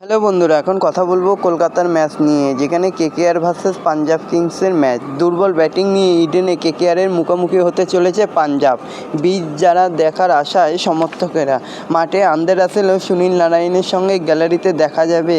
Hello বন্ধুরা, এখন কথা বলবো কলকাতার ম্যাচ নিয়ে, যেখানে কেকেআর ভার্সেস পাঞ্জাব কিংসের ম্যাচ। দুর্বল ব্যাটিং নিয়ে ইডেনে কেকেআরের মুখোমুখি হতে চলেছে পাঞ্জাব। বীজ যারা দেখার আশায় সমর্থকেরা। মাঠে আন্দ্রে রাসেল ও সুনীল নারায়ণের সঙ্গে গ্যালারিতে দেখা যাবে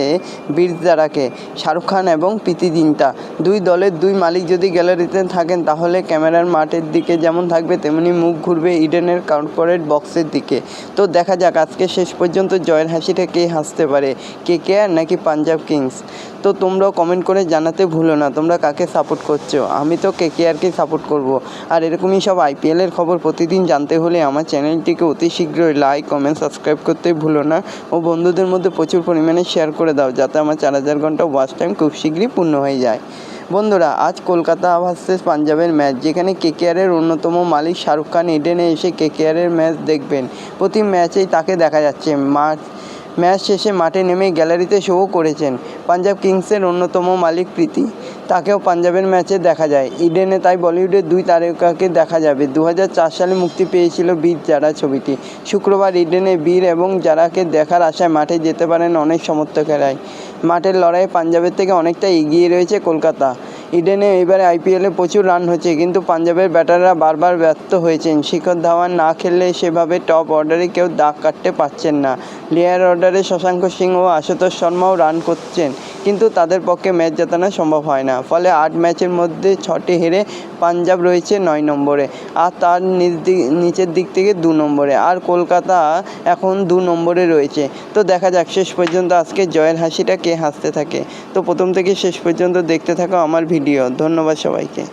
বীরজারাকে, শাহরুখ খান এবং প্রীতি জিন্টা। দুই দলের দুই মালিক যদি গ্যালারিতে থাকেন, তাহলে ক্যামেরার মাঠের দিকে যেমন থাকবে, তেমনি মুখ ঘুরবে ইডেনের কর্পোরেট বক্সের দিকে। তো দেখা যাক আজকে শেষ পর্যন্ত জয়ের হাসিটা কে হাসতে পারে, কেকেআর নাকি পাঞ্জাব কিংস। তো তোমরাও কমেন্ট করে জানাতে ভুলো না তোমরা কাকে সাপোর্ট করছো। আমি তো কেকেআরকেই সাপোর্ট করব। আর এরকমই সব আইপিএলের খবর প্রতিদিন জানতে হলে আমার চ্যানেলটিকে অতি শীঘ্রই লাইক, কমেন্ট, সাবস্ক্রাইব করতে ভুলো না ও বন্ধুদের মধ্যে প্রচুর পরিমাণে শেয়ার করে দাও, যাতে আমার 4000 ঘন্টা ওয়াচ টাইম খুব শীঘ্রই পূর্ণ হয়ে যায়। বন্ধুরা, আজ কলকাতা ভার্সেস পাঞ্জাবের ম্যাচ, যেখানে কেকেআরের অন্যতম মালিক শাহরুখ খান ইডেনে এসে কেকেআরের ম্যাচ দেখবেন। প্রতি ম্যাচেই তাকে দেখা যাচ্ছে। ম্যাচ শেষে মাঠে নেমে গ্যালারিতে শোও করেছেন। পাঞ্জাব কিংসের অন্যতম মালিক প্রীতি, তাকেও পাঞ্জাবের ম্যাচে দেখা যায় ইডেনে। তাই বলিউডের দুই তারকাকে দেখা যাবে। 2004 সালে মুক্তি পেয়েছিল বীর জারা ছবিটি। শুক্রবার ইডেনে বীর এবং জারাকে দেখার আশায় মাঠে যেতে পারেন অনেক সমর্থকেরাই। মাঠের লড়াইয়ে পাঞ্জাবের থেকে অনেকটা এগিয়ে রয়েছে কলকাতা। ইডেনে এবারে আইপিএলে প্রচুর রান হচ্ছে, কিন্তু পাঞ্জাবের ব্যাটাররা বারবার ব্যর্থ হয়েছেন। শিখর ধাওয়ান না খেললে সেভাবে টপ অর্ডারে কেউ দাগ কাটতে পারছেন না। লোয়ার অর্ডারে শশাঙ্ক সিং ও আশুতোষ শর্মাও রান করছেন, কিন্তু তাদের পক্ষে ম্যাচ জেতানো সম্ভব হয় না। ফলে 8 ম্যাচের মধ্যে 6টি হেরে পাঞ্জাব রয়েছে 9 নম্বরে, আর তার নিচের দিক থেকে 2 নম্বরে। আর কলকাতা এখন 2 নম্বরে রয়েছে। তো দেখা যাক শেষ পর্যন্ত আজকে জয়ের হাসিটা কে হাসতে থাকে। তো প্রথম থেকে শেষ পর্যন্ত দেখতে থাকো আমার ভিডিও। ধন্যবাদ সবাইকে।